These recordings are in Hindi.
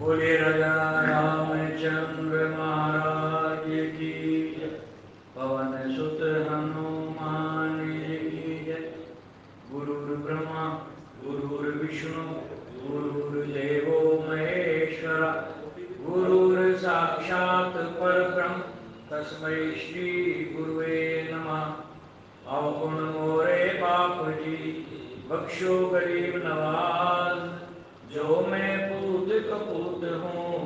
बोले राजा रामचंद्र महाराज की जय। पवन सुत हनुमान की जय। गुरुर्ब्रह्मा गुरुर्विष्णु गुरुर्देवो महेश्वरा गुरुर् साक्षात् परब्रह्म तस्मै श्री गुरुवे नमः। अवगुण मोरे बाप जी बख्शो गरीब नवाज। जो मैं पूत कपूत हूँ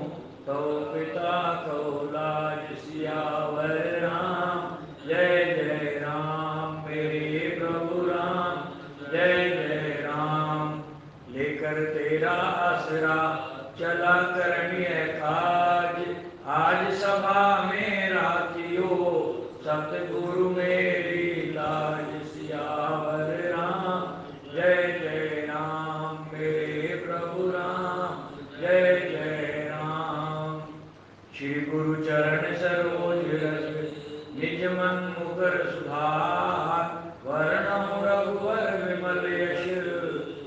तो पिता को लाज। सियावर राम जय जय राम मेरे प्रभु राम जय जय राम। लेकर तेरा आसरा चला करनिय काज। आज सभा में राखियो सतगुरु मेरी लाज। सियावर राम जय जय राम मेरे प्रभु राम जय जय राम। श्री गुरु चरण सरोज रज निज मन मुकुर सुधार। वरणो रघुवर विमल यश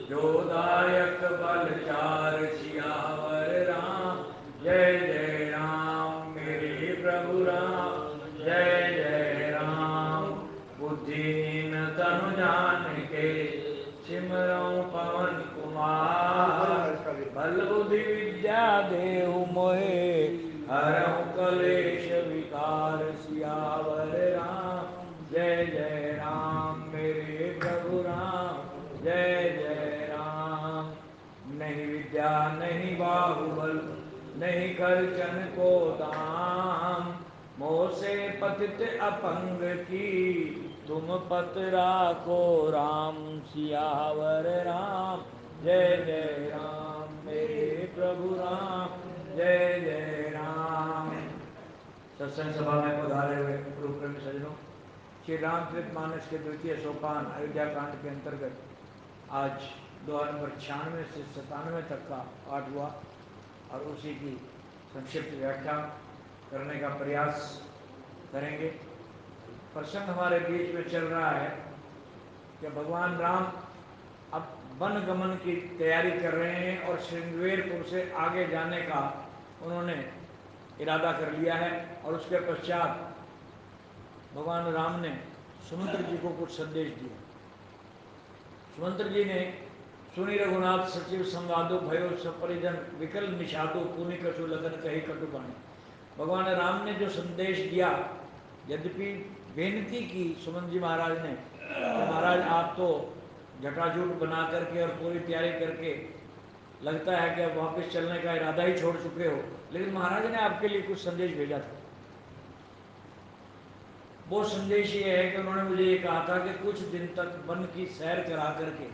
जोदायक बल चार। सियावर राम जय जय राम मेरे प्रभु राम जय जय राम। बुद्धिहीन तनु जानिके सिमरऊं पवन कुमार। बल बुद्धि विद्या देहु मोहे हरऊं कलेश विकार। सियावर राम जय जय राम मेरे प्रभु राम जय जय राम। नहीं विद्या नहीं बाहुबल नहीं खर्चन को दाम। मोह से पतित अपंग की तुम पत राखो राम। सियावर राम जय जय राम मेरे प्रभु राम जय जय राम। सत्संग सभा में पधारे हुए गुरु प्रेमी सज्जनों, श्री रामचरितमानस के द्वितीय सोपान अयोध्या कांड के अंतर्गत आज दोहा नंबर 96 से 97 तक का पाठ हुआ और उसी की संक्षिप्त व्याख्या करने का प्रयास करेंगे। प्रसंग हमारे बीच में चल रहा है कि भगवान राम अब वन गमन की तैयारी कर रहे हैं और श्रृंगवेरपुर से आगे जाने का उन्होंने इरादा कर लिया है। और उसके पश्चात भगवान राम ने सुमंत्र जी को कुछ संदेश दिया। सुमंत्र जी ने सुनी रघुनाथ सचिव संवादो भयो सपरिजन विकल निषादो पुनि कछु लगन कही कटुबाणी। भगवान राम ने जो संदेश दिया, यद्यपि बेनती की सुमंत जी महाराज ने कि महाराज आप तो जटाजूट बना करके और पूरी तैयारी करके लगता है कि अब वापस चलने का इरादा ही छोड़ चुके हो, लेकिन महाराज ने आपके लिए कुछ संदेश भेजा था। वो संदेश ये है कि उन्होंने मुझे ये कहा था कि कुछ दिन तक वन की सैर करा करके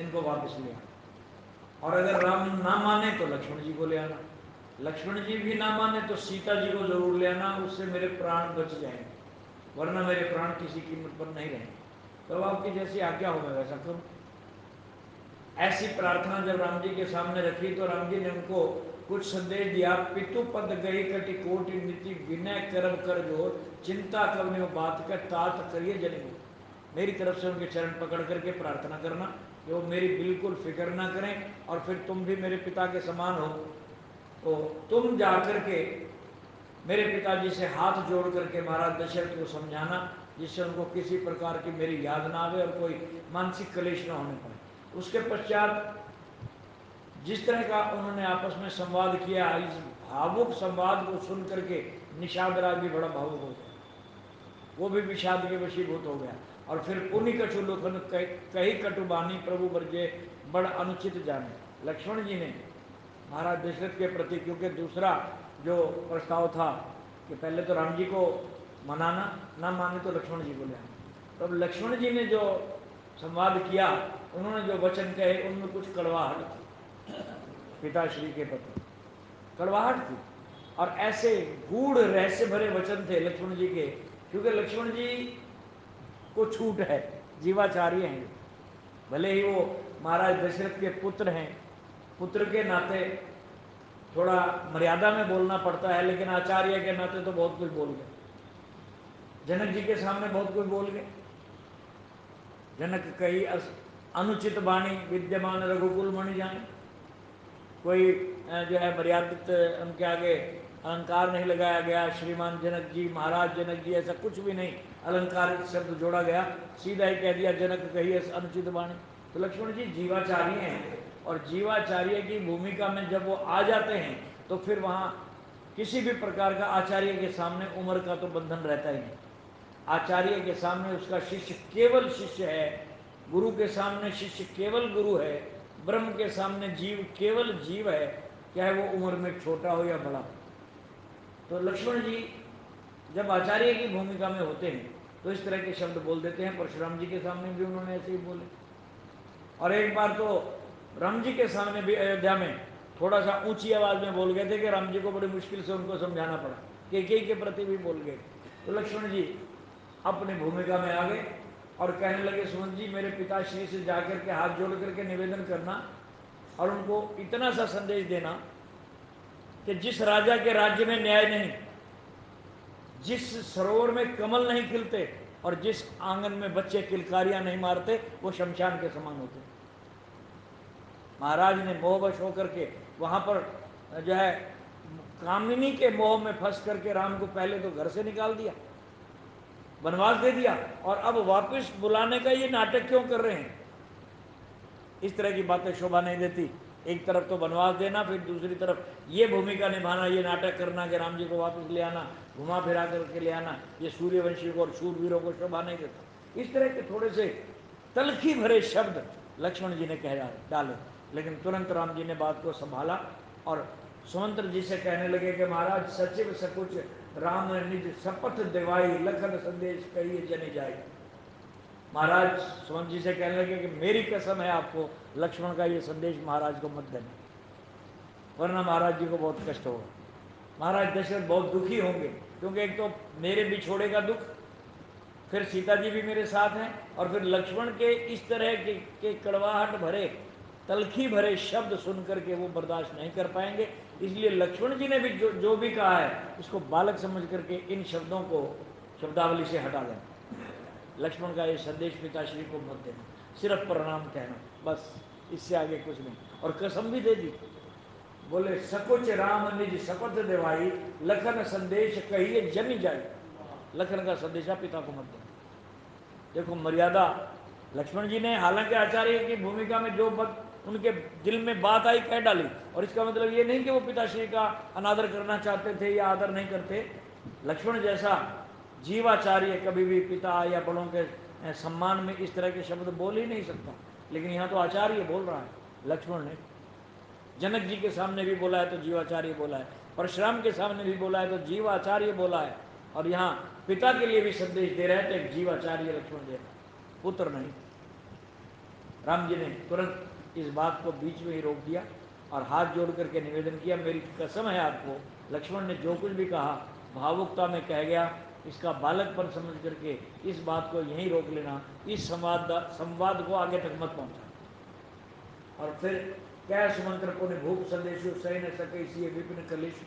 इनको वापस ले आना, और अगर राम ना माने तो लक्ष्मण जी को ले आना, लक्ष्मण जी भी ना माने तो सीता जी को जरूर ले आना। उससे मेरे प्राण बच जाएंगे, वरना मेरे प्राण किसी कीमत पर नहीं रहेंगे। तो आपकी जैसी आज्ञा हो मैं वैसा करूं। ऐसी प्रार्थना जब राम जी के सामने रखी तो राम जी ने उनको कुछ संदेश दिया। पितु पद गई कटि कोटि नीति विनय करब कर जोर। चिंता कवने बात कर तात करिए जनिए। मेरी तरफ से उनके चरण पकड़ करके प्रार्थना करना कि वो मेरी बिल्कुल फिक्र ना करें, और फिर तुम भी मेरे पिता के समान हो तो तुम जा करके मेरे पिताजी से हाथ जोड़ करके महाराज दशरथ को समझाना, जिससे उनको किसी प्रकार की मेरी याद ना आवे और कोई मानसिक कलेश ना होने पाए। उसके पश्चात जिस तरह का उन्होंने आपस में संवाद किया, इस भावुक संवाद को सुन करके निषाद राज भी बड़ा भावुक हो गया, वो भी विषाद के वशीभूत हो गया। और फिर पुनि कछु लोखन कही कटुबानी प्रभु बरजे बड़ अनुचित जाने। लक्ष्मण जी ने महाराज दशरथ के प्रति, क्योंकि दूसरा जो प्रस्ताव था कि पहले तो राम जी को मनाना, ना माने तो लक्ष्मण जी को ले आना, तो अब लक्ष्मण जी ने जो संवाद किया, उन्होंने जो वचन कहे उनमें कुछ कड़वाहट थी, पिताश्री के प्रति कड़वाहट थी। और ऐसे गूढ़ रहस्य भरे वचन थे लक्ष्मण जी के, क्योंकि लक्ष्मण जी को छूट है, जीवाचार्य हैं, भले ही वो महाराज दशरथ के पुत्र हैं, पुत्र के नाते थोड़ा मर्यादा में बोलना पड़ता है, लेकिन आचार्य के नाते तो बहुत कुछ बोल गए। जनक जी के सामने बहुत कुछ बोल गए। जनक कही अनुचित वाणी विद्यमान रघुकुल मणि जाने। कोई जो है मर्यादित उनके आगे अलंकार नहीं लगाया गया, श्रीमान जनक जी, महाराज जनक जी, ऐसा कुछ भी नहीं अलंकारित शब्द जोड़ा गया, सीधा ही कह दिया जनक कहिए अनुचित वाणी। तो लक्ष्मण जी जीवाचार्य हैं, और जीवाचार्य की भूमिका में जब वो आ जाते हैं तो फिर वहाँ किसी भी प्रकार का आचार्य के सामने उम्र का तो बंधन रहता ही नहीं। आचार्य के सामने उसका शिष्य केवल शिष्य है, गुरु के सामने शिष्य केवल गुरु है, ब्रह्म के सामने जीव केवल जीव है, चाहे वो उम्र में छोटा हो या बड़ा। तो लक्ष्मण जी जब आचार्य की भूमिका में होते हैं तो इस तरह के शब्द बोल देते हैं। परशुराम जी के सामने भी उन्होंने ऐसे ही बोले, और एक बार तो राम जी के सामने भी अयोध्या में थोड़ा सा ऊंची आवाज में बोल गए थे कि राम जी को बड़ी मुश्किल से उनको समझाना पड़ा, कैकेयी के प्रति भी बोल गए। तो लक्ष्मण जी अपनी भूमिका में आ गए और कहने लगे सुमंत जी मेरे पिताश्री से जाकर के हाथ जोड़ करके निवेदन करना और उनको इतना सा संदेश देना कि जिस राजा के राज्य में न्याय नहीं, जिस सरोवर में कमल नहीं खिलते और जिस आंगन में बच्चे किलकारियां नहीं मारते, वो शमशान के समान होते। महाराज ने मोहवश होकर के वहां पर जो है कामिनी के मोह में फंस करके राम को पहले तो घर से निकाल दिया, वनवास दे दिया, और अब वापस बुलाने का ये नाटक क्यों कर रहे हैं? इस तरह की बातें शोभा नहीं देती। एक तरफ तो वनवास देना, फिर दूसरी तरफ ये भूमिका निभाना, ये नाटक करना कि राम जी को वापस ले आना, घुमा फिरा करके ले आना, ये सूर्यवंशी को और शूरवीरों को शोभा नहीं देता। इस तरह के थोड़े से तलखी भरे शब्द लक्ष्मण जी ने कह डाले, लेकिन तुरंत राम जी ने बात को संभाला और सुमंत्र जी से कहने लगे कि महाराज सचिव सकुच राम निज शपथ दिवाई, लखन संदेश कहिए जने जाए। महाराज सुमंत जी से कहने लगे कि मेरी कसम है आपको, लक्ष्मण का ये संदेश महाराज को मत देना, वरना महाराज जी को बहुत कष्ट होगा। महाराज दशरथ बहुत दुखी होंगे, क्योंकि एक तो मेरे बिछोड़े का दुख, फिर सीता जी भी मेरे साथ हैं, और फिर लक्ष्मण के इस तरह के कड़वाहट भरे तलखी भरे शब्द सुन करके वो बर्दाश्त नहीं कर पाएंगे। इसलिए लक्ष्मण जी ने भी जो भी कहा है उसको बालक समझ करके इन शब्दों को शब्दावली से हटा दें। लक्ष्मण का ये संदेश पिताश्री को मत देना, सिर्फ प्रणाम कहना, बस, इससे आगे कुछ नहीं। और कसम भी दे दी, बोले सकुच राम निज शपथ देवाई, लखन संदेश कहिए जन जाई। लखन का संदेशा पिता को मत देना। देखो मर्यादा लक्ष्मण जी ने, हालांकि आचार्य की भूमिका में जो उनके दिल में बात आई कह डाली, और इसका मतलब ये नहीं कि वो पिताश्री का अनादर करना चाहते थे या आदर नहीं करते। लक्ष्मण जैसा जीवाचार्य कभी भी पिता या बड़ों के सम्मान में इस तरह के शब्द बोल ही नहीं सकता, लेकिन यहाँ तो आचार्य बोल रहा है लक्ष्मण ने। जनक जी के सामने भी बोला है तो जीवाचार्य बोला है, परशुराम के सामने भी बोला है तो जीवाचार्य बोला है, और यहाँ पिता के लिए भी संदेश दे रहे हैं तो एक जीवाचार्य लक्ष्मण दे रहा है, पुत्र नहीं। राम जी ने तुरंत इस बात को बीच में ही रोक दिया और हाथ जोड़ करके निवेदन किया, मेरी कसम है आपको, लक्ष्मण ने जो कुछ भी कहा भावुकता में कह गया, इसका बालकपन समझ करके इस बात को यहीं रोक लेना, इस संवाद को आगे तक मत पहुंचा। और फिर क्या सुमंत्र को भूप संदेश सही न सके इसलिए विपिन कलेश।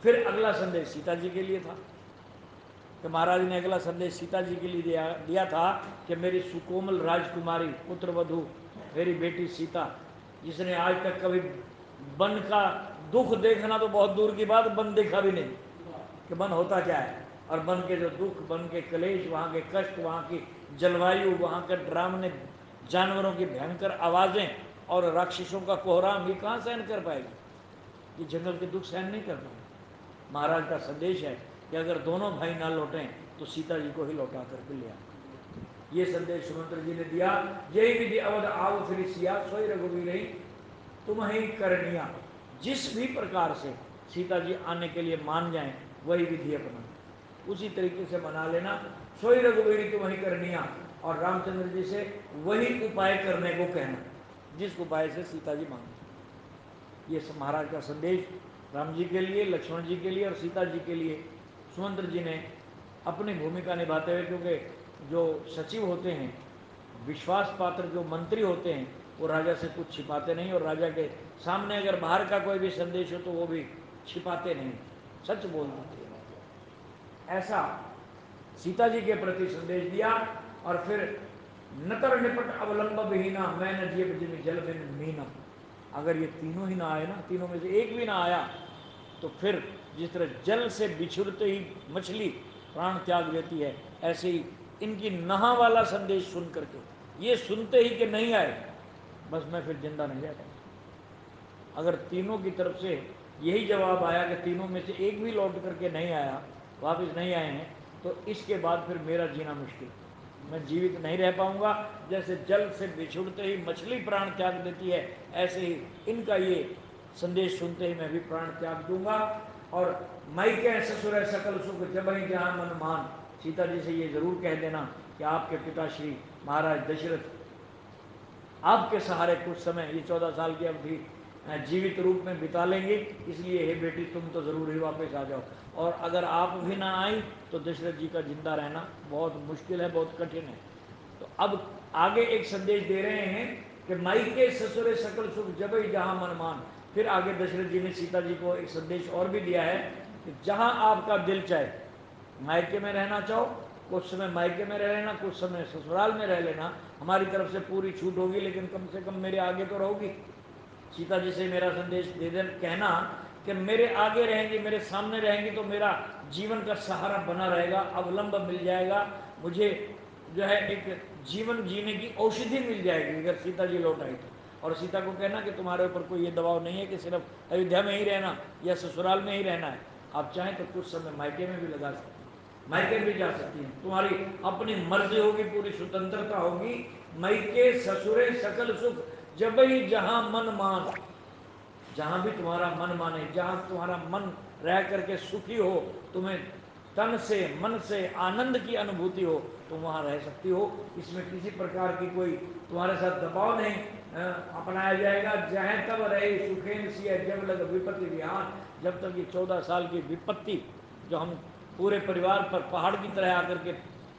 फिर अगला संदेश सीता जी के लिए था कि महाराज ने अगला संदेश सीता जी के लिए दिया था कि मेरी सुकोमल राजकुमारी पुत्रवधु मेरी बेटी सीता, जिसने आज तक कभी वन का दुख देखना तो बहुत दूर की बात, वन देखा भी नहीं कि वन होता क्या है, और वन के जो दुख, वन के कलेश, वहाँ के कष्ट, वहाँ की जलवायु, वहाँ के डरावने जानवरों की भयंकर आवाज़ें और राक्षसों का कोहराम, ये कहाँ सहन कर पाएगी? ये जंगल के दुख सहन नहीं कर पाएगी। महाराज का संदेश है कि अगर दोनों भाई ना लौटें तो सीता जी को ही लौटा करके ले आए। ये संदेश सुमंत्र जी ने दिया, यही विधि अवध आओ फिर सिया, सोई रघुवीर ही तुम ही करनिया। जिस भी प्रकार से सीता जी आने के लिए मान जाएं वही विधि अपना, उसी तरीके से मना लेना, सोई रघुवीरी तुम ही करनिया, और रामचंद्र जी से वही उपाय करने को कहना जिस उपाय से सीता जी मांगे। ये महाराज का संदेश राम जी के लिए, लक्ष्मण जी के लिए और सीता जी के लिए सुमंत्र जी ने अपनी भूमिका निभाते हुए, क्योंकि जो सचिव होते हैं, विश्वास पात्र जो मंत्री होते हैं, वो राजा से कुछ छिपाते नहीं, और राजा के सामने अगर बाहर का कोई भी संदेश हो तो वो भी छिपाते नहीं, सच बोल देते हैं। ऐसा सीता जी के प्रति संदेश दिया। और फिर नतर निपट अवलंब विहीना, मैं न जीव जिन जल बिन मीना। अगर ये तीनों ही ना आए ना, तीनों में से एक भी ना आया, तो फिर जिस तरह जल से बिछुड़ते ही मछली प्राण त्याग लेती है, ऐसे ही इनकी नहा वाला संदेश सुन करके, ये सुनते ही कि नहीं आए, बस मैं फिर जिंदा नहीं रह पाऊंगा। अगर तीनों की तरफ से यही जवाब आया कि तीनों में से एक भी लौट करके नहीं आया, वापस नहीं आए हैं, तो इसके बाद फिर मेरा जीना मुश्किल, मैं जीवित नहीं रह पाऊंगा। जैसे जल से बिछुड़ते ही मछली प्राण त्याग देती है, ऐसे ही इनका ये संदेश सुनते ही मैं भी प्राण त्याग दूंगा। और मायके ससुर सकल सुख जब ही जहां मन मान, सीता जी से ये जरूर कह देना कि आपके पिताश्री महाराज दशरथ आपके सहारे कुछ समय ये 14 साल की अवधि जीवित रूप में बिता लेंगे, इसलिए हे बेटी तुम तो जरूर ही वापस आ जाओ। और अगर आप भी ना आई तो दशरथ जी का जिंदा रहना बहुत मुश्किल है, बहुत कठिन है। तो अब आगे एक संदेश दे रहे हैं कि मायके ससुरे सकल सुख जब ही जहां मन मान। फिर आगे दशरथ जी ने सीता जी को एक संदेश और भी दिया है कि जहां आपका दिल चाहे, मायके में रहना चाहो कुछ समय मायके में रह लेना, कुछ समय ससुराल में रह लेना, हमारी तरफ से पूरी छूट होगी, लेकिन कम से कम मेरे आगे तो रहोगी। सीता जी से मेरा संदेश दे दे कहना कि मेरे आगे रहेंगी, मेरे सामने रहेंगी, तो मेरा जीवन का सहारा बना रहेगा, अवलंब मिल जाएगा, मुझे जो है एक जीवन जीने की औषधि मिल जाएगी अगर सीता जी लौट आई तो। और सीता को कहना कि तुम्हारे ऊपर कोई ये दबाव नहीं है कि सिर्फ अयोध्या में ही रहना या ससुराल में ही रहना है, आप चाहें तो कुछ समय मायके में भी लगा सकते हैं, मायके भी जा सकती हैं, तुम्हारी अपनी मर्जी होगी, पूरी स्वतंत्रता होगी। मायके ससुरे सकल सुख जब ही जहां मन मान, जहां भी तुम्हारा मन माने, जहां तुम्हारा मन रह करके सुखी हो, तुम्हें तन से मन से आनंद की अनुभूति हो, तुम वहां रह सकती हो। इसमें किसी प्रकार की कोई तुम्हारे साथ दबाव नहीं अपनाया जाएगा। जहां तब रहे सुखेन सिया जब लग विपत्ति विहान, जब तक ये 14 साल की विपत्ति जो हम पूरे परिवार पर पहाड़ की तरह आकर के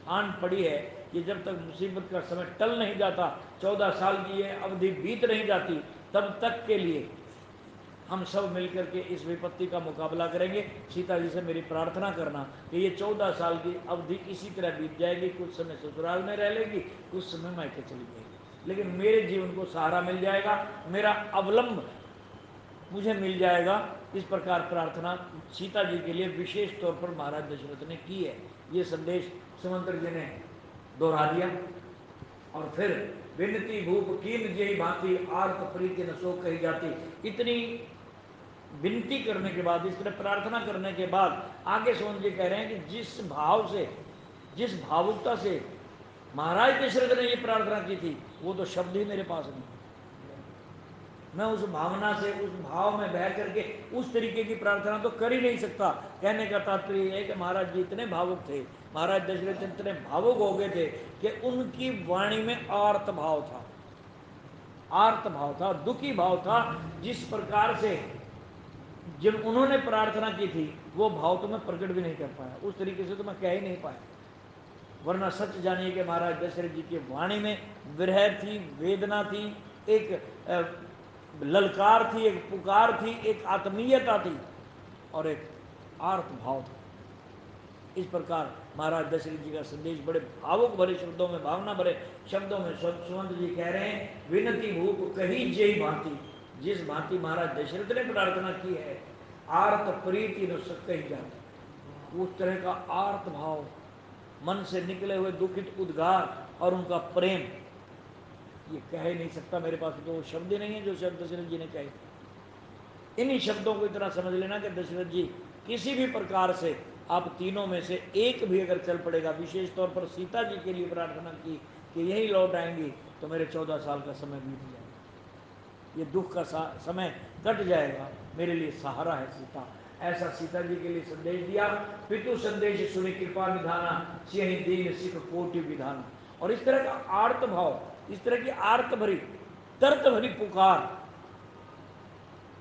आन पड़ी है, ये जब तक मुसीबत का समय टल नहीं जाता, 14 साल की ये अवधि बीत नहीं जाती, तब तक के लिए हम सब मिलकर के इस विपत्ति का मुकाबला करेंगे। सीता जी से मेरी प्रार्थना करना कि ये 14 साल की अवधि इसी तरह बीत जाएगी, कुछ समय ससुराल में रह लेगी, कुछ समय मायके चली जाएगी, लेकिन मेरे जीवन को सहारा मिल जाएगा, मेरा अवलंब मुझे मिल जाएगा। इस प्रकार प्रार्थना सीता जी के लिए विशेष तौर पर महाराज दशरथ ने की है। ये संदेश सुमंत्र जी ने दोहरा दिया। और फिर विनती भूप कीन जय भांति आर्त प्रीति न सो कही जाती। इतनी विनती करने के बाद, इस तरह प्रार्थना करने के बाद आगे सोन जी कह रहे हैं कि जिस भाव से, जिस भावुकता से महाराज दशरथ ने ये प्रार्थना की थी, वो तो शब्द ही मेरे पास नहीं। मैं उस भावना से, उस भाव में बह करके उस तरीके की प्रार्थना तो कर ही नहीं सकता। कहने का तात्पर्य है कि महाराज जी इतने भावुक थे, महाराज दशरथ इतने भावुक हो गए थे कि उनकी वाणी में आर्त भाव था, आर्त भाव था, दुखी भाव था। जिस प्रकार से जब उन्होंने प्रार्थना की थी, वो भाव तो मैं प्रकट भी नहीं कर पाया, उस तरीके से तो मैं कह ही नहीं पाया। वरना सच जानिए कि महाराज दशरथ जी की वाणी में विरह थी, वेदना थी, एक ललकार थी, एक पुकार थी, एक आत्मीयता थी और एक आर्त भाव था। इस प्रकार महाराज दशरथ जी का संदेश बड़े भावुक भरे शब्दों में, भावना भरे शब्दों में सुमंत जी कह रहे हैं, विनती भूप कही जय भांति। जिस भांति महाराज दशरथ ने प्रार्थना की है, आर्त प्रीति न कही जाती, उस तरह का आर्त भाव, मन से निकले हुए दुखित उद्गार और उनका प्रेम, ये कह ही नहीं सकता, मेरे पास तो शब्द ही नहीं है जो शब्द दशरथ जी ने कहे। इन्हीं शब्दों को इतना समझ लेना कि दशरथ जी किसी भी प्रकार से, आप तीनों में से एक भी अगर चल पड़ेगा, विशेष तौर पर सीता जी के लिए प्रार्थना की कि यही लौट आएंगी, तो मेरे 14 साल का समय बीत जाएगा, ये दुख का समय कट जाएगा, मेरे लिए सहारा है सीता। ऐसा सीता जी के लिए संदेश दिया। पितु संदेश सुनि कृपा निधाना, सिंह दीन सिख कोटि विधाना। और इस तरह का आर्त भाव, इस तरह की आर्त भरी, दर्द भरी पुकार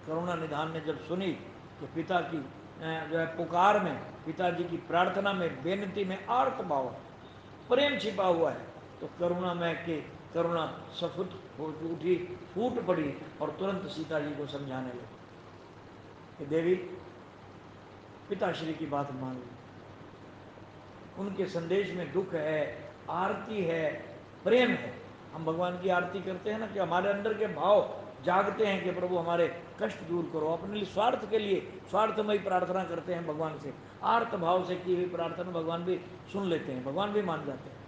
करुणा निधान ने जब सुनी कि पिता की जो है पुकार में, पिताजी की प्रार्थना में, बेनती में आर्त भाव, प्रेम छिपा हुआ है, तो करुणा में के करुणा सफुट हो उठी, फूट पड़ी और तुरंत सीता जी को समझाने लगी कि देवी पिताश्री की बात मान ली, उनके संदेश में दुख है, आरती है, प्रेम है। हम भगवान की आरती करते हैं ना, कि हमारे अंदर के भाव जागते हैं कि प्रभु हमारे कष्ट दूर करो, अपने लिए स्वार्थ के लिए स्वार्थमयी प्रार्थना करते हैं भगवान से, आर्त भाव से की हुई प्रार्थना भगवान भी सुन लेते हैं, भगवान भी मान जाते हैं।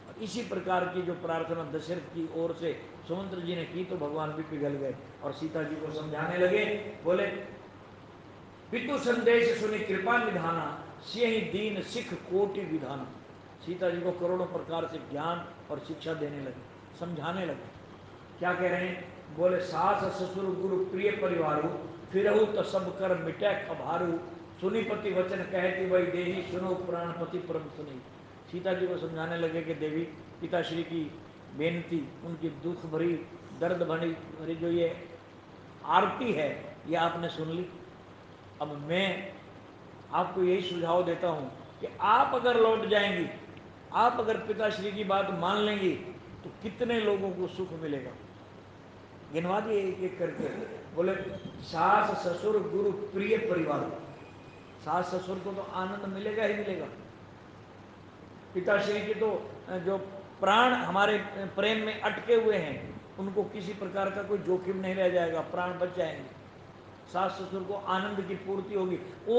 और इसी प्रकार की जो प्रार्थना दशरथ की ओर से सुमंत्र जी ने की तो भगवान भी पिघल गए और सीता जी को समझाने लगे, बोले पितु संदेश सुनी कृपा निधाना, सियहि दीन सिख कोटि विधाना। सीता जी को करोड़ों प्रकार से ज्ञान और शिक्षा देने लगे, समझाने लगे। क्या कह रहे हैं, बोले सास ससुर गुरु प्रिय परिवारु, फिरहु तो सब कर मिटै खबारू, सुनीपति वचन कहती वही देही, सुनो प्राणपति परम सुनी। सीता जी को समझाने लगे कि देवी, पिताश्री की बेनती, उनकी दुख भरी दर्द भरी जो ये आरती है ये आपने सुन ली। अब मैं आपको यही सुझाव देता हूं कि आप अगर लौट जाएंगी, आप अगर पिताश्री की बात मान लेंगी तो कितने लोगों को सुख मिलेगा। गिनवा दिए एक एक करके। बोले सास ससुर गुरु प्रिय परिवार, सास ससुर को तो आनंद मिलेगा ही मिलेगा। पिताश्री के तो जो प्राण हमारे प्रेम में अटके हुए हैं उनको किसी प्रकार का कोई जोखिम नहीं रह जाएगा, प्राण बच जाएंगे। सास ससुर को आनंद की पूर्ति होगी, वो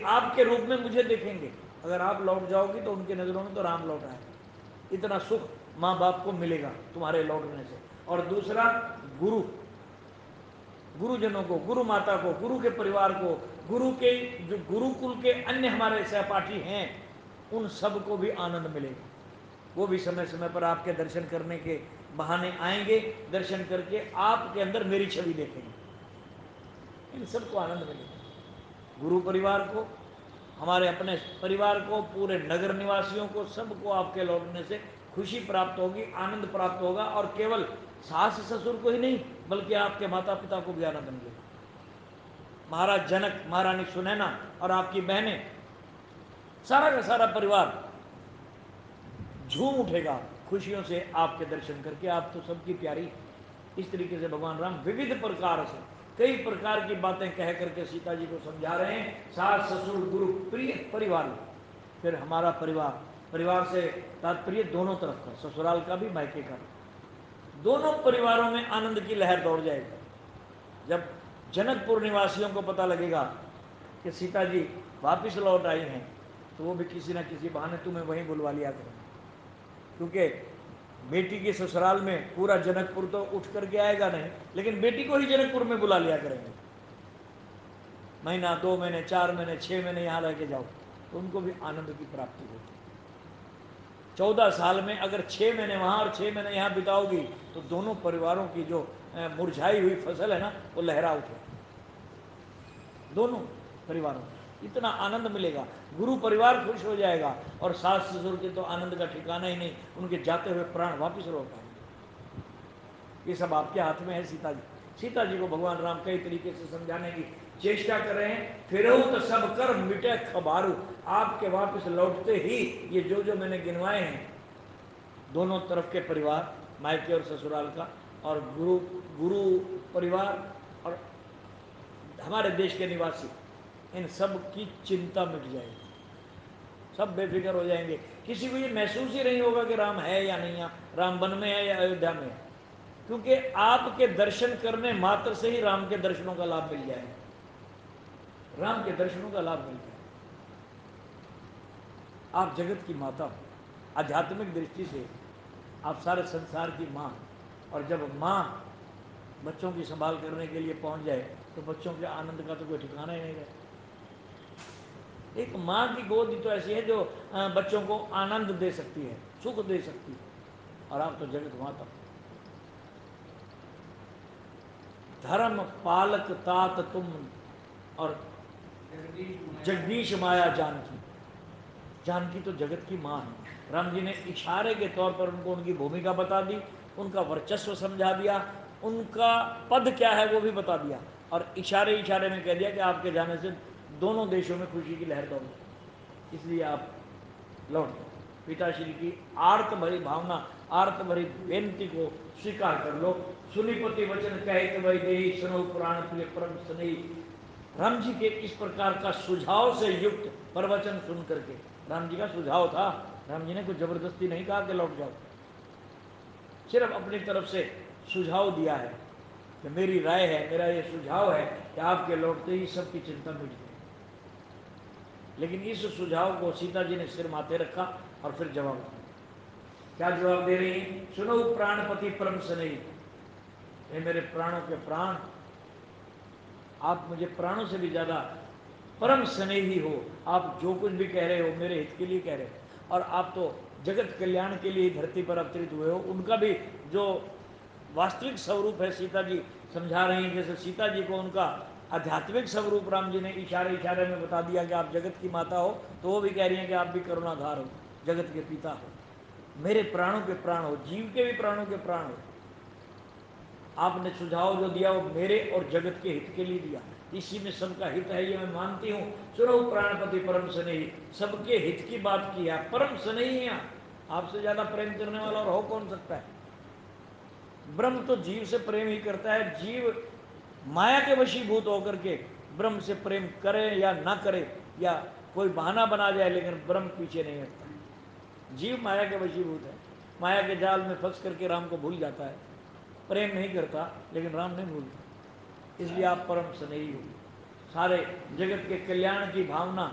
आपके रूप में मुझे देखेंगे। अगर आप लौट जाओगी तो उनकी नजरों में तो राम लौट आएगा। इतना सुख माँ बाप को मिलेगा तुम्हारे लौटने से। और दूसरा, गुरु, गुरुजनों को, गुरु माता को, गुरु के परिवार को, गुरु के जो गुरुकुल के अन्य हमारे सहपाठी हैं उन सब को भी आनंद मिलेगा। वो भी समय समय पर आपके दर्शन करने के बहाने आएंगे, दर्शन करके आपके अंदर मेरी छवि देखेंगे, इन सबको आनंद मिलेगा। गुरु परिवार को, हमारे अपने परिवार को, पूरे नगर निवासियों को, सबको आपके लौटने से खुशी प्राप्त होगी, आनंद प्राप्त होगा। और केवल सास ससुर को ही नहीं बल्कि आपके माता पिता को भी आनंद मिलेगा। महाराज जनक, महारानी सुनैना और आपकी बहनें, सारा का सारा परिवार झूम उठेगा खुशियों से आपके दर्शन करके। आप तो सबकी प्यारी। इस तरीके से भगवान राम विविध प्रकार से कई प्रकार की बातें कह करके सीता जी को समझा रहे हैं। सास ससुर गुरु प्रिय परिवार, फिर हमारा परिवार, परिवार से तात्पर्य दोनों तरफ का, ससुराल का भी मायके का, दोनों परिवारों में आनंद की लहर दौड़ जाएगी। जब जनकपुर निवासियों को पता लगेगा कि सीता जी वापिस लौट आई हैं तो वो भी किसी न किसी बहाने तुम्हें वहीं बुलवा लिया करेंगे। क्योंकि बेटी के ससुराल में पूरा जनकपुर तो उठ करके आएगा नहीं, लेकिन बेटी को ही जनकपुर में बुला लिया करेंगे। महीना, 2 महीने, 4 महीने, 6 महीने यहाँ रह के जाओ तो उनको भी आनंद की प्राप्ति होगी। 14 साल में अगर 6 महीने वहाँ और 6 महीने यहाँ बिताओगी तो दोनों परिवारों की जो मुरझाई हुई फसल है ना वो लहरा उठे, दोनों परिवारों को इतना आनंद मिलेगा। गुरु परिवार खुश हो जाएगा और सास ससुर के तो आनंद का ठिकाना ही नहीं, उनके जाते हुए प्राण वापिस लौट आएंगे। ये सब आपके हाथ में है। सीता जी को भगवान राम कई तरीके से समझाने की चेष्टा कर रहे हैं। फिर तो सब कर मिटे खबारू, आपके वापस लौटते ही ये जो जो मैंने गिनवाए हैं, दोनों तरफ के परिवार, मायके और ससुराल का, और गुरु परिवार और हमारे देश के निवासी, इन सब की चिंता मिट जाएगी, सब बेफिक्र हो जाएंगे। किसी को ये महसूस ही नहीं होगा कि राम है या नहीं है, राम वन में है या अयोध्या में है, क्योंकि आपके दर्शन करने मात्र से ही राम के दर्शनों का लाभ मिल जाएगा, राम के दर्शनों का लाभ मिल जाएगा। आप जगत की माता हो, आध्यात्मिक दृष्टि से आप सारे संसार की माँ, और जब माँ बच्चों की संभाल करने के लिए पहुंच जाए तो बच्चों के आनंद का तो कोई ठिकाना ही नहीं रहता। एक माँ की गोद तो ऐसी है जो बच्चों को आनंद दे सकती है, सुख दे सकती है, और आप तो जगत माता। धर्म पालक तात तुम और जगदीश माया जानकी, जानकी तो जगत की माँ है। राम जी ने इशारे के तौर पर उनको उनकी भूमिका बता दी, उनका वर्चस्व समझा दिया, उनका पद क्या है वो भी बता दिया, और इशारे इशारे में कह दिया कि आपके जाने से दोनों देशों में खुशी की लहर दौड़, इसलिए आप लौट जाओ। पिताश्री की आर्त भरी भावना, आर्त भरी बेनती को स्वीकार कर लो। सुनीपति वचन कहे कि वही देही, सुनो पुराण प्रिय परम स्नेही। राम जी के इस प्रकार का सुझाव से युक्त प्रवचन सुन करके, राम जी का सुझाव था, राम जी ने कुछ जबरदस्ती नहीं कहा कि लौट जाओ, सिर्फ अपनी तरफ से सुझाव दिया है कि मेरी राय है, मेरा ये सुझाव है कि आपके लौटते ही सबकी चिंता मिट जाए। लेकिन इस सुझाव को सीता जी ने सिर माथे रखा और फिर जवाब दिया। क्या जवाब दे रही है? सुनो प्राणपति परम स्नेही, ये मेरे प्राणों के प्राण, आप मुझे प्राणों से भी ज्यादा परम स्नेही हो। आप जो कुछ भी कह रहे हो मेरे हित के लिए कह रहे हो, और आप तो जगत कल्याण के लिए धरती पर अवतरित हुए हो। उनका भी जो वास्तविक स्वरूप है सीता जी समझा रही हैं। जैसे सीता जी को उनका आध्यात्मिक स्वरूप राम जी ने इशारे इशारे में बता दिया कि आप जगत की माता हो, तो वो भी कह रही हैं कि आप भी करुणाधार हो, जगत के पिता हो, मेरे प्राणों के प्राण हो, जीव के भी प्राणों के प्राण हो। आपने सुझाव जो दिया वो मेरे और जगत के हित के लिए दिया, इसी में सबका हित है, ये मैं मानती हूँ। सुनो प्राणपति परम स्नेही, सबके हित की बात की है, परम स्नेही है। आपसे ज्यादा प्रेम करने वाला और हो कौन सकता है? ब्रह्म तो जीव से प्रेम ही करता है। जीव माया के वशीभूत होकर के ब्रह्म से प्रेम करे या ना करे, या कोई बहाना बना जाए, लेकिन ब्रह्म पीछे नहीं हटता। जीव माया के वशीभूत है, माया के जाल में फंस करके राम को भूल जाता है, प्रेम नहीं करता, लेकिन राम नहीं भूलता। इसलिए आप परम स्नेही हो। सारे जगत के कल्याण की भावना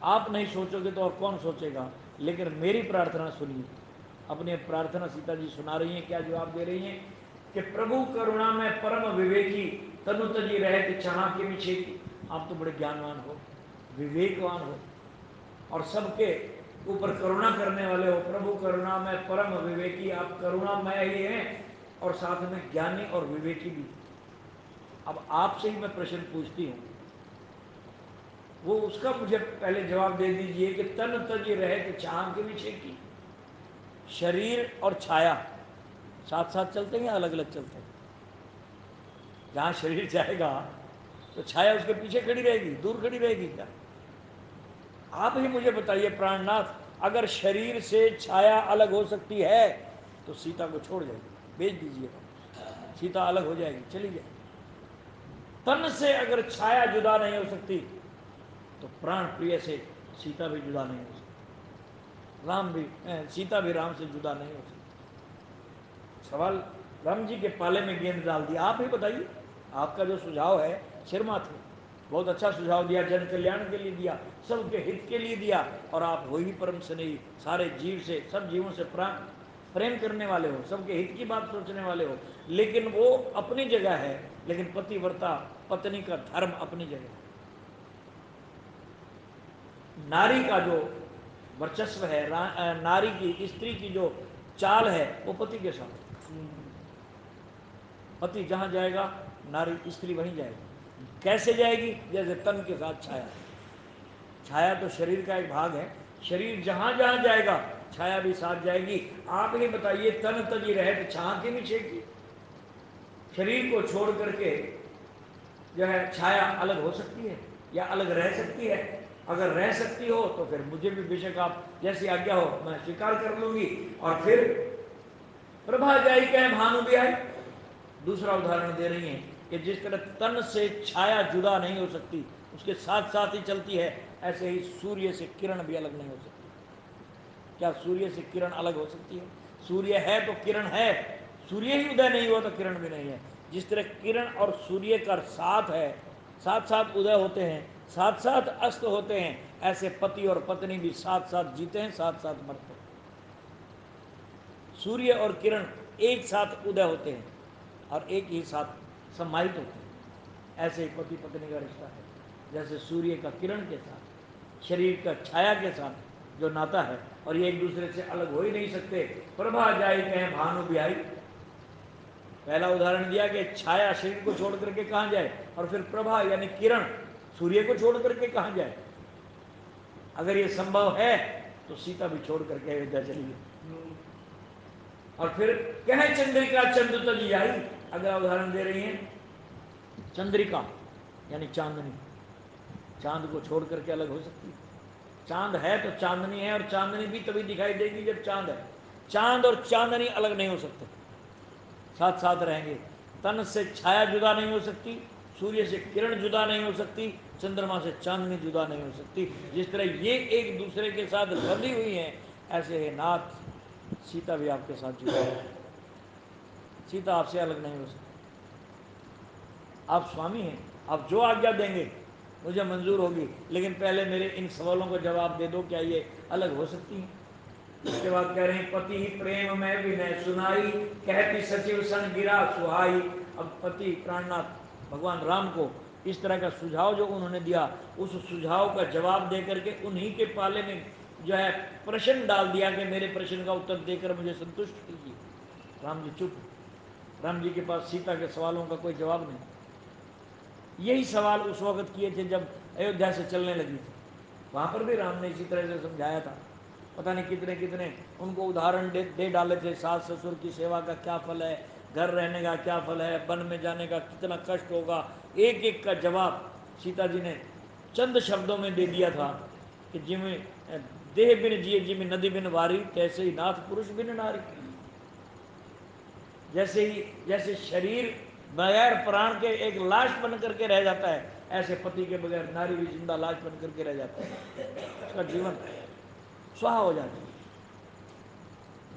आप नहीं सोचोगे तो और कौन सोचेगा? लेकिन मेरी प्रार्थना सुनिए। अपनी प्रार्थना सीता जी सुना रही हैं। क्या जवाब दे रही हैं? कि प्रभु करुणा में परम विवेकी, तनु तजी रहत चाह के पीछे की। आप तो बड़े ज्ञानवान हो, विवेकवान हो, और सबके ऊपर करुणा करने वाले हो। प्रभु करुणा में परम विवेकी, आप करुणामय ही हैं और साथ में ज्ञानी और विवेकी भी। अब आपसे ही मैं प्रश्न पूछती हूँ, वो उसका मुझे पहले जवाब दे दीजिए कि तन तज रहत चाह के पीछे की। शरीर और छाया साथ साथ चलते हैं या अलग अलग चलते हैं? जहां शरीर जाएगा तो छाया उसके पीछे खड़ी रहेगी, दूर खड़ी रहेगी क्या? आप ही मुझे बताइए प्राणनाथ, अगर शरीर से छाया अलग हो सकती है तो सीता को छोड़ जाएगी, भेज दीजिएगा, सीता अलग हो जाएगी, चली जाएगी। तन से अगर छाया जुदा नहीं हो सकती तो प्राण प्रिय से सीता भी जुदा नहीं हो सकती, राम भी सीता भी राम से जुदा नहीं हो सकती। सवाल राम जी के पाले में गेंद डाल दिया। आप ही बताइए, आपका जो सुझाव है सिर माथे, बहुत अच्छा सुझाव दिया, जन कल्याण के लिए दिया, सबके हित के लिए दिया, और आप हो ही परम स्नेही, सारे जीव से, सब जीवों से प्रेम करने वाले हो, सबके हित की बात सोचने वाले हो। लेकिन वो अपनी जगह है, लेकिन पतिव्रता पत्नी का धर्म अपनी जगह है। नारी का जो वर्चस्व है, नारी की, स्त्री की जो चाल है, वो पति के साथ। पति जहां जाएगा नारी स्त्री वहीं जाएगी। कैसे जाएगी? जैसे तन के साथ छाया। छाया तो शरीर का एक भाग है, शरीर जहां जहां जाएगा छाया भी साथ जाएगी। आप ही बताइए, तन तजी रहत छाह के नीचे की। शरीर को छोड़ करके जो है छाया अलग हो सकती है या अलग रह सकती है? अगर रह सकती हो तो फिर मुझे भी बेशक आप जैसी आज्ञा हो मैं स्वीकार कर लूंगी। और फिर प्रभा जाई कहे भानु भी आई। दूसरा उदाहरण दे रही हैं कि जिस तरह तन से छाया जुदा नहीं हो सकती, उसके साथ साथ ही चलती है, ऐसे ही सूर्य से किरण भी अलग नहीं हो सकती। क्या सूर्य से किरण अलग हो सकती है? सूर्य है तो किरण है, सूर्य ही उदय नहीं हुआ तो किरण भी नहीं है। जिस तरह किरण और सूर्य का साथ है, साथ साथ उदय होते हैं, साथ साथ अस्त होते हैं, ऐसे पति और पत्नी भी साथ साथ जीते हैं, साथ साथ मरते हैं। सूर्य और किरण एक साथ उदय होते हैं और एक ही साथ सम्मानित होते हैं। ऐसे ही पति पत्नी का रिश्ता है, जैसे सूर्य का किरण के साथ, शरीर का छाया के साथ जो नाता है, और ये एक दूसरे से अलग हो ही नहीं सकते। प्रभा जाई कहें भानु भी आई। पहला उदाहरण दिया कि छाया शरीर को छोड़ करके कहां जाए, और फिर प्रभा यानी किरण सूर्य को छोड़ करके कहां जाए? अगर ये संभव है तो सीता भी छोड़ करके अयोध्या चली गई। और फिर कहे चंद्रिका चंद्र तजी आई। अगला उदाहरण दे रही हैं, चंद्रिका यानी चांदनी, चांद को छोड़ करके अलग हो सकती है? चांद है तो चांदनी है, और चांदनी भी तभी दिखाई देगी जब चांद है। चांद और चांदनी अलग नहीं हो सकते, साथ साथ रहेंगे। तन से छाया जुदा नहीं हो सकती, सूर्य से किरण जुदा नहीं हो सकती, चंद्रमा से चांदनी जुदा नहीं हो सकती। जिस तरह ये एक दूसरे के साथ बंधी हुई हैं, ऐसे है नाथ सीता भी आपके साथ जुड़ी है। सीता आपसे अलग नहीं हो सकती। आप स्वामी हैं, आप जो आज्ञा देंगे मुझे मंजूर होगी, लेकिन पहले मेरे इन सवालों को जवाब दे दो, क्या ये अलग हो सकती हैं? उसके बाद कह रहे हैं पति प्रेम में विनय सुनाई, कहती सचिव सन गिरा सुहाई। अब पति प्राणनाथ भगवान राम को इस तरह का सुझाव जो उन्होंने दिया, उस सुझाव का जवाब देकर के उन्हीं के पाले में जो है प्रश्न डाल दिया कि मेरे प्रश्न का उत्तर देकर मुझे संतुष्ट कीजिए। राम जी चुप। राम जी के पास सीता के सवालों का कोई जवाब नहीं। यही सवाल उस वक्त किए थे जब अयोध्या से चलने लगी थी, वहां पर भी राम ने इसी तरह से समझाया था। पता नहीं कितने कितने उनको उदाहरण दे डाले थे, सास ससुर की सेवा का क्या फल है, घर रहने का क्या फल है, वन में जाने का कितना कष्ट होगा। एक एक का जवाब सीता जी ने चंद शब्दों में दे दिया था कि जिमें देह बिन जिए जिमें नदी बिन वारी, तैसे ही नाथ पुरुष बिन नारी। जैसे शरीर बगैर प्राण के एक लाश बन करके रह जाता है, ऐसे पति के बगैर नारी भी जिंदा लाश बन करके रह जाता है। उसका जीवन स्वाहा हो जाती है।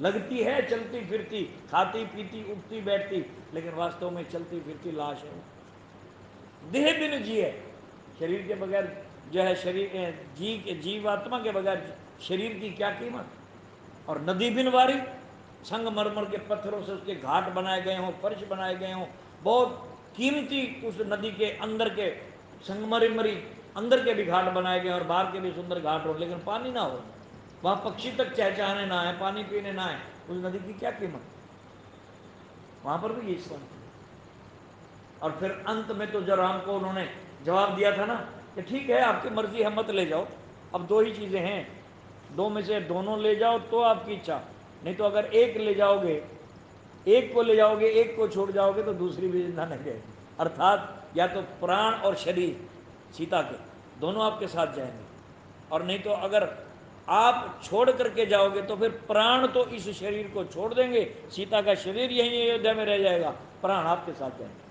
लगती है चलती फिरती, खाती पीती उठती बैठती, लेकिन वास्तव में चलती फिरती लाश है वो। देह बिन जिए, शरीर के बगैर जो है शरीर जीवात्मा के बगैर शरीर की क्या कीमत। और नदी बिन वारी, संगमरमर के पत्थरों से उसके घाट बनाए गए हों, फर्श बनाए गए हों, बहुत कीमती उस नदी के अंदर के संगमरमरी अंदर के भी घाट बनाए गए और बाहर के भी सुंदर घाट हो, लेकिन पानी ना हो, वहां पक्षी तक चहचहाने ना आए, पानी पीने ना आए, उस नदी की क्या कीमत। वहां पर भी ये सवाल। और फिर अंत में तो जो राम को उन्होंने जवाब दिया था ना कि ठीक है आपकी मर्जी है, मत ले जाओ, अब दो ही चीजें हैं, दो में से दोनों ले जाओ तो आपकी इच्छा, नहीं तो अगर एक ले जाओगे, एक को ले जाओगे, एक को छोड़ जाओगे तो दूसरी भी जिंदा नहीं रहेगी। अर्थात या तो प्राण और शरीर सीता के दोनों आपके साथ जाएंगे, और नहीं तो अगर आप छोड़ करके जाओगे तो फिर प्राण तो इस शरीर को छोड़ देंगे, सीता का शरीर यहीं अयोध्या में रह जाएगा, प्राण आपके साथ जाएंगे।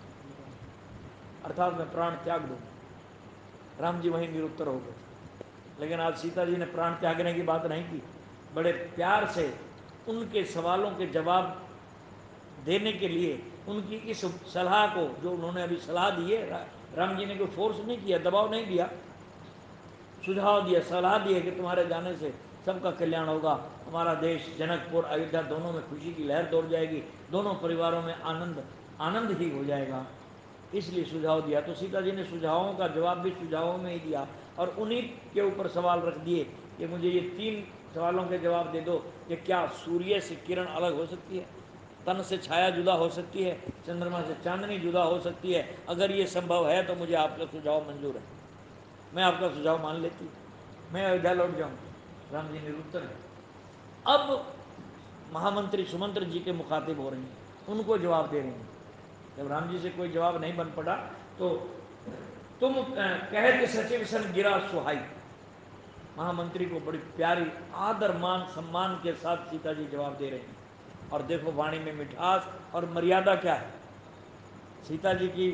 अर्थात मैं प्राण त्याग दूंगा। राम जी वहीं निरुत्तर हो गए। लेकिन आज सीता जी ने प्राण त्यागने की बात नहीं की, बड़े प्यार से उनके सवालों के जवाब देने के लिए उनकी इस सलाह को, जो उन्होंने अभी सलाह दी है, राम जी ने कोई फोर्स नहीं किया, दबाव नहीं दिया, सुझाव दिया, सलाह दी है कि तुम्हारे जाने से सबका कल्याण होगा, हमारा देश जनकपुर अयोध्या दोनों में खुशी की लहर दौड़ जाएगी, दोनों परिवारों में आनंद आनंद ही हो जाएगा, इसलिए सुझाव दिया। तो सीता जी ने सुझावों का जवाब भी सुझावों में ही दिया और उन्हीं के ऊपर सवाल रख दिए कि मुझे ये 3 सवालों के जवाब दे दो कि क्या सूर्य से किरण अलग हो सकती है, तन से छाया जुदा हो सकती है, चंद्रमा से चांदनी जुदा हो सकती है? अगर ये संभव है तो मुझे आपका सुझाव मंजूर है, मैं आपका सुझाव मान लेती हूँ, मैं अयोध्या लौट जाऊँ। राम जी निरुत्तर है। अब महामंत्री सुमंत्र जी के मुखातिब हो रही हैं, उनको जवाब दे रही हैं। जब राम जी से कोई जवाब नहीं बन पड़ा तो तुम कहते सचिव सन गिरा सुहाई। महामंत्री को बड़ी प्यारी आदर मान सम्मान के साथ सीता जी जवाब दे रही हैं। और देखो वाणी में मिठास और मर्यादा क्या है। सीता जी की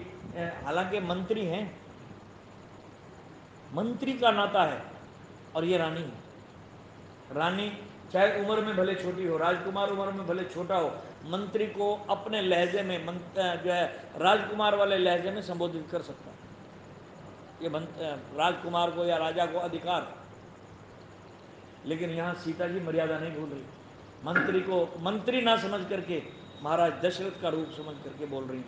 हालांकि मंत्री हैं, मंत्री का नाता है, और ये रानी है। रानी चाहे उम्र में भले छोटी हो, राजकुमार उम्र में भले छोटा हो, मंत्री को अपने लहजे में जो है राजकुमार वाले लहजे में संबोधित कर सकता है। ये राजकुमार को या राजा को अधिकार। लेकिन यहाँ सीता जी मर्यादा नहीं भूल रही, मंत्री को मंत्री ना समझ करके महाराज दशरथ का रूप समझ करके बोल रही हैं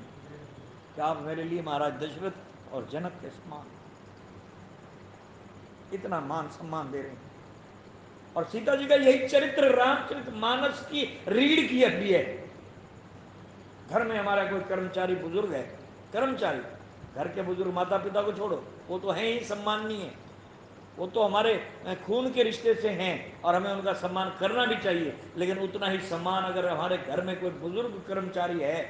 कि आप मेरे लिए महाराज दशरथ और जनक के समान, इतना मान सम्मान दे रहे हैं। और सीता जी का यही चरित्र रामचरित मानस की रीढ़ की हड्डी है। घर में हमारा कोई कर्मचारी बुजुर्ग है, कर्मचारी, घर के बुजुर्ग माता पिता को छोड़ो, वो तो है ही सम्माननीय, वो तो हमारे खून के रिश्ते से हैं और हमें उनका सम्मान करना भी चाहिए। लेकिन उतना ही सम्मान अगर हमारे घर में कोई बुजुर्ग कर्मचारी है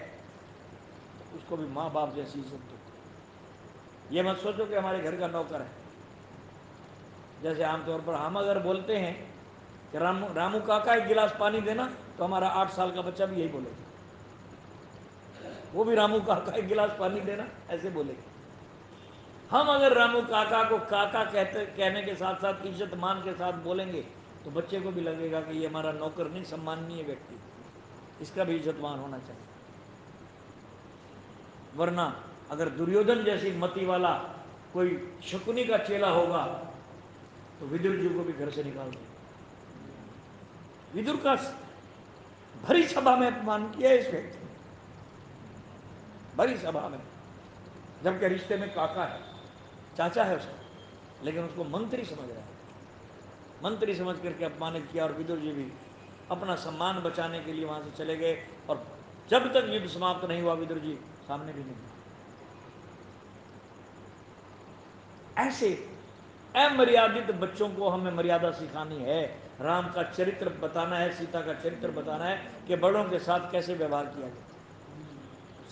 तो उसको भी माँ बाप जैसी इज्जत दो। ये मत सोचो कि हमारे घर का नौकर है। जैसे आमतौर पर हम अगर बोलते हैं कि रामू काका एक गिलास पानी देना, तो हमारा 8 साल का बच्चा भी यही बोलेगा, वो भी रामू काका एक गिलास पानी देना ऐसे बोलेगा। हम अगर रामू काका को काका कहने के साथ साथ इज्जत मान के साथ बोलेंगे तो बच्चे को भी लगेगा कि ये हमारा नौकर नहीं, सम्माननीय व्यक्ति, इसका भी इज्जतमान होना चाहिए। वरना अगर दुर्योधन जैसी मति वाला कोई शकुनी का चेला होगा तो विदुर जी को भी घर से निकाल देगा। विदुर का भरी सभा में अपमान किया इस व्यक्ति ने, भरी सभा में, जबकि रिश्ते में काका है, चाचा है उसका, लेकिन उसको मंत्री समझ रहा है, मंत्री समझ करके अपमानित किया। और विदुर जी भी अपना सम्मान बचाने के लिए वहां से चले गए, और जब तक युद्ध समाप्त नहीं हुआ विदुर जी सामने भी नहीं आए। ऐसे अमर्यादित बच्चों को हमें मर्यादा सिखानी है, राम का चरित्र बताना है, सीता का चरित्र बताना है कि बड़ों के साथ कैसे व्यवहार किया जाए।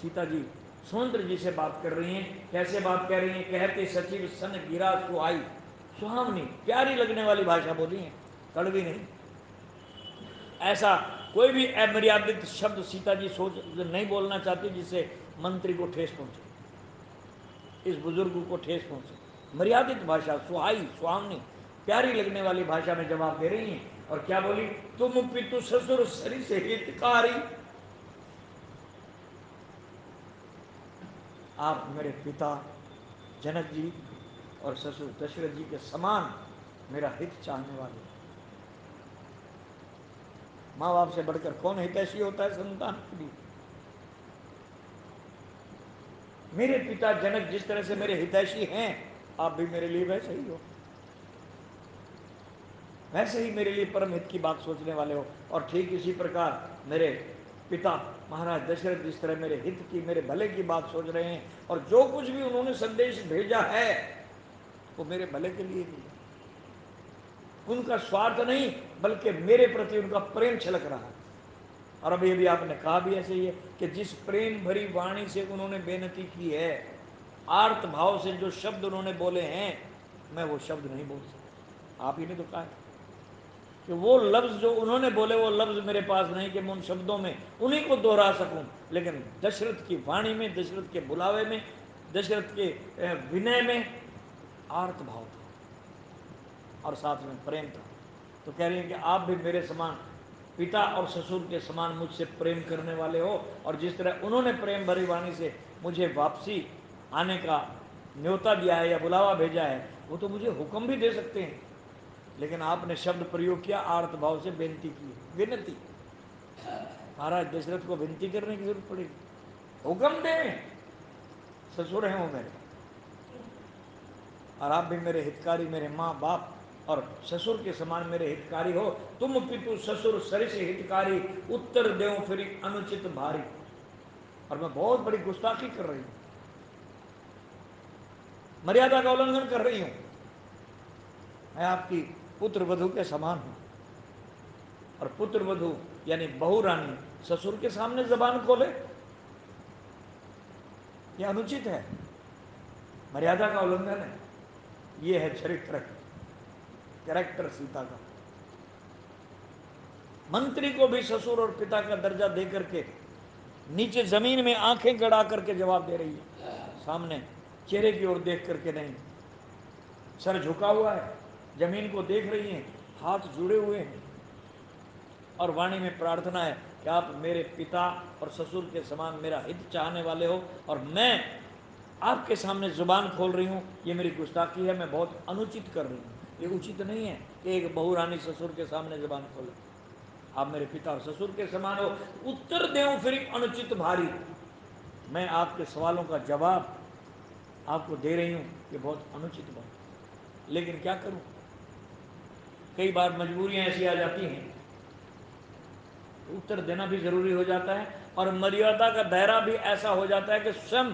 सीता जी सुमंत्र जी से बात कर रही हैं, कैसे बात कर रही हैं? कहते सचिव सन गिरा सुहाई, सुहावनी प्यारी लगने वाली भाषा बोली है, कड़वी नहीं। ऐसा कोई भी अमर्यादित शब्द सीता जी सोच नहीं बोलना चाहती जिससे मंत्री को ठेस पहुंचे, इस बुजुर्ग को ठेस पहुंचे। मर्यादित भाषा, सुहाई सुहावनी प्यारी लगने वाली भाषा में जवाब दे रही हैं। और क्या बोली? तुम पितु ससुर सरी से हितकारी, आप मेरे पिता जनक जी और ससुर दशरथ जी के समान मेरा हित चाहने वाले। माँ बाप से बढ़कर कौन हितैषी होता है संतान के लिए? मेरे पिता जनक जिस तरह से मेरे हितैषी हैं, आप भी मेरे लिए वैसे ही हो, वैसे ही मेरे लिए परम हित की बात सोचने वाले हो। और ठीक इसी प्रकार मेरे पिता महाराज दशरथ जिस तरह मेरे हित की, मेरे भले की बात सोच रहे हैं, और जो कुछ भी उन्होंने संदेश भेजा है वो मेरे भले के लिए ही है, उनका स्वार्थ नहीं बल्कि मेरे प्रति उनका प्रेम छलक रहा है। और अभी अभी आपने कहा भी ऐसे ही है कि जिस प्रेम भरी वाणी से उन्होंने बेनती की है, आर्त भाव से जो शब्द उन्होंने बोले हैं, मैं वो शब्द नहीं बोल सकता। आप ही ने तो कहा है कि वो लफ्ज जो उन्होंने बोले वो लफ्ज मेरे पास नहीं कि मैं उन शब्दों में उन्हीं को दोहरा सकूं। लेकिन दशरथ की वाणी में, दशरथ के बुलावे में, दशरथ के विनय में आर्त भाव था और साथ में प्रेम था। तो कह रही है कि आप भी मेरे समान पिता और ससुर के समान मुझसे प्रेम करने वाले हो, और जिस तरह उन्होंने प्रेम भरी वाणी से मुझे वापसी आने का न्योता दिया है या बुलावा भेजा है, वो तो मुझे हुक्म भी दे सकते हैं, लेकिन आपने शब्द प्रयोग किया आर्त भाव से बेनती की, विनती। महाराज दशरथ को विनती करने की जरूरत पड़ेगी? हुक्म दे, ससुर हैं वो मेरे, और आप भी मेरे हितकारी, मेरे माँ बाप और ससुर के समान मेरे हितकारी हो। तुम पितु ससुर सरिस हितकारी, उत्तर देव फिर अनुचित भारी। और मैं बहुत बड़ी गुस्ताखी कर रही हूं, मर्यादा का उल्लंघन कर रही हूं। मैं आपकी पुत्र वधु के समान हूं, और पुत्र वधु यानी बहु रानी ससुर के सामने जबान खोले, यह अनुचित है, मर्यादा का उल्लंघन है। यह है चरित्र, कैरेक्टर सीता का। मंत्री को भी ससुर और पिता का दर्जा दे करके नीचे जमीन में आंखें गड़ा करके जवाब दे रही है, सामने चेहरे की ओर देख करके नहीं। सर झुका हुआ है, जमीन को देख रही हैं, हाथ जुड़े हुए हैं, और वाणी में प्रार्थना है कि आप मेरे पिता और ससुर के समान मेरा हित चाहने वाले हो, और मैं आपके सामने जुबान खोल रही हूं, ये मेरी गुस्ताखी है, मैं बहुत अनुचित कर रही हूं। ये उचित नहीं है कि एक बहु रानी ससुर के सामने जुबान खोले। आप मेरे पिता और ससुर के समान हो, उत्तर देऊं फिर अनुचित भारी। मैं आपके सवालों का जवाब आपको दे रही हूं, ये बहुत अनुचित बात, लेकिन क्या करूं, कई बार मजबूरियां ऐसी आ जाती हैं, उत्तर देना भी जरूरी हो जाता है, और मर्यादा का दायरा भी ऐसा हो जाता है कि स्वयं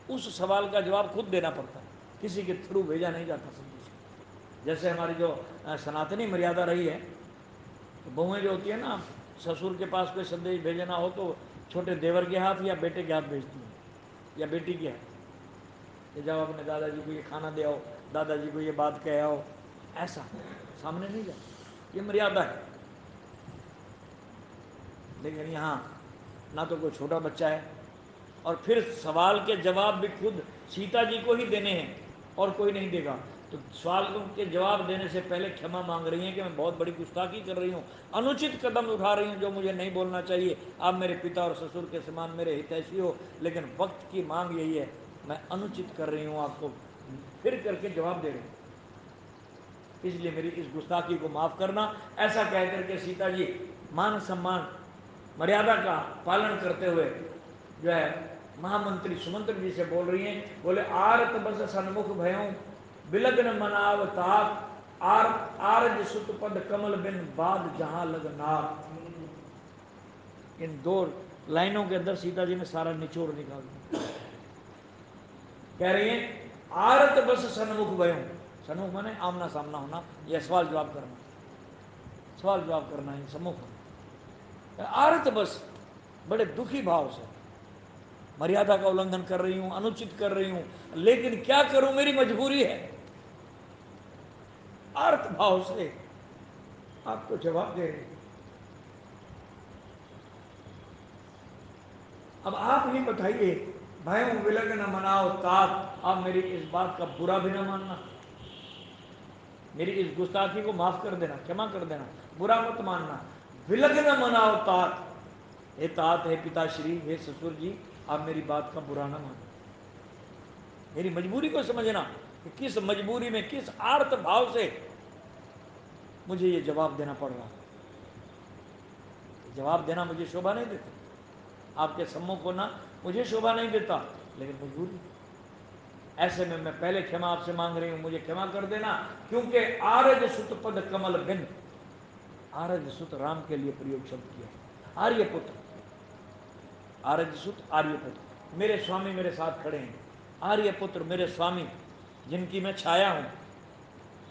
उस सवाल का जवाब खुद देना पड़ता है, किसी के थ्रू भेजा नहीं जाता संदेश। जैसे हमारी जो सनातनी मर्यादा रही है, तो बहुएं जो होती है ना, ससुर के पास कोई संदेश भेजना हो तो छोटे देवर के हाथ या बेटे के हाथ भेजती हैं, या बेटी के हाथ, कि जाओ अपने दादाजी को ये खाना दे आओ, दादाजी को ये बात कह आओ, ऐसा सामने नहीं जाता, ये मर्यादा है। लेकिन यहाँ ना तो कोई छोटा बच्चा है, और फिर सवाल के जवाब भी खुद सीता जी को ही देने हैं और कोई नहीं देगा। तो सवाल के जवाब देने से पहले क्षमा मांग रही हैं कि मैं बहुत बड़ी गुस्ताखी कर रही हूँ, अनुचित कदम उठा रही हूँ जो मुझे नहीं बोलना चाहिए। आप मेरे पिता और ससुर के समान मेरे हितैषी हो, लेकिन वक्त की मांग यही है, मैं अनुचित कर रही हूँ, आपको फिर करके जवाब दे रही हूँ, इसलिए मेरी इस गुस्ताखी को माफ करना। ऐसा कह करके सीता जी मान सम्मान मर्यादा का पालन करते हुए जो है महामंत्री सुमंत्र जी से बोल रही हैं, बोले आरत बस सन्मुख भयों बिलग्न मनाव ताप आरज सुत पद कमल बिन बाद जहां लग नाक। इन 2 लाइनों के अंदर सीता जी ने सारा निचोड़ निकाल दिया। कह रही है आरत बस सन्मुख भयों, सन्मुख माने आमना सामना होना या सवाल जवाब करना, सवाल जवाब करना ही सम्मुख होना। आरत बस बड़े दुखी भाव से मर्यादा का उल्लंघन कर रही हूं, अनुचित कर रही हूं, लेकिन क्या करूं, मेरी मजबूरी है। आर्त भाव से आपको जवाब दे रही हूं। अब आप ही बताइए, भयों विलग न मनाओ तात, आप मेरी इस बात का बुरा भी ना मानना, मेरी इस गुस्ताखी को माफ कर देना, क्षमा कर देना, बुरा मत मानना। विलग न मनाओ तात, हे तात, हे पिताश्री, हे ससुर जी, आप मेरी बात का बुरा ना मानना, मेरी मजबूरी को समझना कि किस मजबूरी में, किस आर्त भाव से मुझे ये जवाब देना पड़ रहा है। जवाब देना मुझे शोभा नहीं देता, आपके सम्मुख होना मुझे शोभा नहीं देता, लेकिन मजबूरी। ऐसे में मैं पहले क्षमा आपसे मांग रही हूं, मुझे क्षमा कर देना, क्योंकि आरज सुत पद कमल बिन, आरज सुत राम के लिए प्रयोग शब्द किया, आर्यपुत्र, आरज सुत आर्यपुत्र, मेरे स्वामी मेरे साथ खड़े हैं, आर्यपुत्र मेरे स्वामी जिनकी मैं छाया हूं,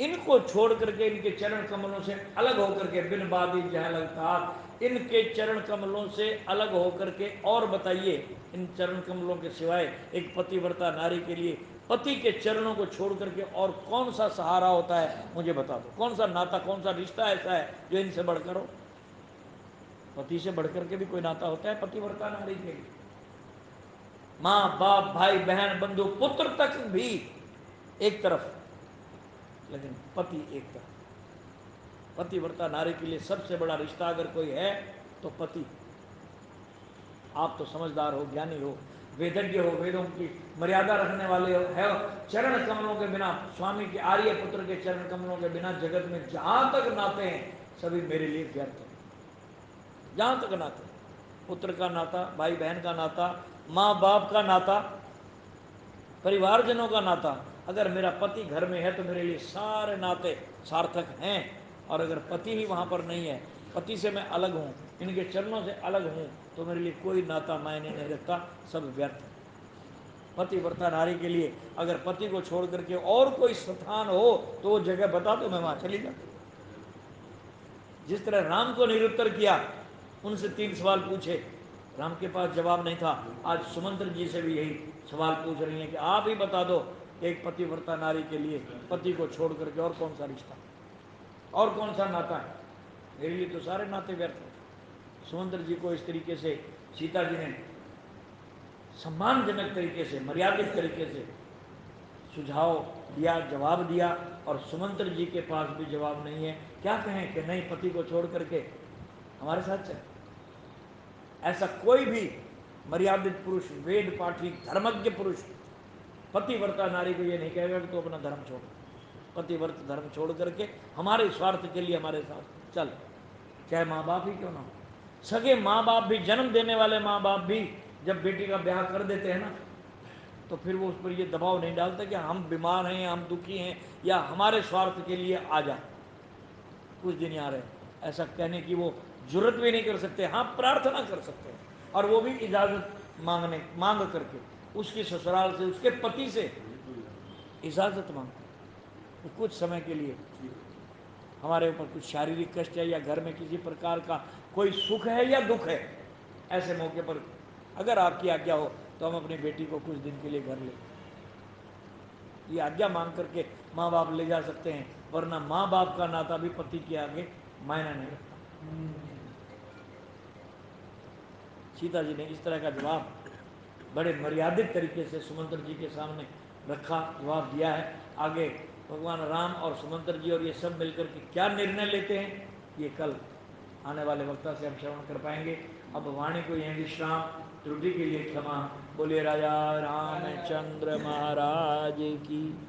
इनको छोड़ करके, इनके चरण कमलों से अलग होकर के, बिन बादी जहां लगता, इनके चरण कमलों से अलग होकर के, और बताइए इन चरण कमलों के सिवाय एक पतिव्रता नारी के लिए पति के चरणों को छोड़ करके और कौन सा सहारा होता है, मुझे बता दो। कौन सा नाता, कौन सा रिश्ता ऐसा है जो इनसे बढ़कर हो? पति से बढ़कर के भी कोई नाता होता है पतिव्रता नारी के लिए? माँ बाप भाई बहन बंधु पुत्र तक भी एक तरफ, लेकिन पति एक तरफ। पतिव्रता नारी के लिए सबसे बड़ा रिश्ता अगर कोई है तो पति। आप तो समझदार हो, ज्ञानी हो, वेदज्ञ हो, वेदों की मर्यादा रखने वाले हो, है। चरण कमलों के बिना, स्वामी के आर्य पुत्र के चरण कमलों के बिना जगत में जहां तक नाते हैं सभी मेरे लिए व्यर्थ है। जहां तक नाते, पुत्र का नाता, भाई बहन का नाता, माँ बाप का नाता, परिवारजनों का नाता, अगर मेरा पति घर में है तो मेरे लिए सारे नाते सार्थक हैं। और अगर पति ही वहां पर नहीं है, पति से मैं अलग हूं, इनके चरणों से अलग हूं, तो मेरे लिए कोई नाता मायने नहीं रखता, सब व्यर्थ है। पतिव्रता नारी के लिए अगर पति को छोड़ करके और कोई स्थान हो तो वो जगह बता दो, मैं वहां चली जाती। जिस तरह राम को निरुत्तर किया, उनसे 3 सवाल पूछे, राम के पास जवाब नहीं था, आज सुमंत्र जी से भी यही सवाल पूछ रही हैं कि आप ही बता दो, एक पतिव्रता नारी के लिए पति को छोड़ करके और कौन सा रिश्ता, और कौन सा नाता है? मेरे लिए तो सारे नाते व्यर्थ हैं। सुमंत्र जी को इस तरीके से सीता जी ने सम्मानजनक तरीके से, मर्यादित तरीके से सुझाव दिया, जवाब दिया, और सुमंत्र जी के पास भी जवाब नहीं है। क्या कहें कि नहीं, पति को छोड़ करके हमारे साथ चल। ऐसा कोई भी मर्यादित पुरुष, वेद पाठी, धर्मज्ञ पुरुष पतिव्रता नारी को ये नहीं कहेगा कि तो अपना धर्म छोड़, पतिव्रत धर्म छोड़ करके हमारे स्वार्थ के लिए हमारे साथ चल, चाहे माँ बाप ही क्यों ना हो। सगे माँ बाप भी, जन्म देने वाले माँ बाप भी जब बेटी का ब्याह कर देते हैं ना, तो फिर वो उस पर ये दबाव नहीं डालते कि हम बीमार हैं, हम दुखी हैं, या हमारे स्वार्थ के लिए आ जा, कुछ दिन यहाँ रहे, ऐसा कहने की वो जरूरत भी नहीं कर सकते। हाँ, प्रार्थना कर सकते हैं, और वो भी इजाज़त मांग करके, उसके ससुराल से, उसके पति से इजाज़त मांग कि कुछ समय के लिए हमारे ऊपर कुछ शारीरिक कष्ट है, या घर में किसी प्रकार का कोई सुख है या दुख है, ऐसे मौके पर अगर आपकी आज्ञा हो तो हम अपनी बेटी को कुछ दिन के लिए घर ले, ये आज्ञा मांग करके माँ बाप ले जा सकते हैं, वरना माँ बाप का नाता भी पति के आगे मायना नहीं रखता। सीता जी ने इस तरह का जवाब बड़े मर्यादित तरीके से सुमंत्र जी के सामने रखा, जवाब दिया है। आगे भगवान राम और सुमंत्र जी और ये सब मिलकर के क्या निर्णय लेते हैं, ये कल आने वाले वक्ता से हम श्रवण कर पाएंगे। अब वाणी को यहीं विश्राम। त्रुटि के लिए क्षमा। बोलिए राजा रामचंद्र महाराज की।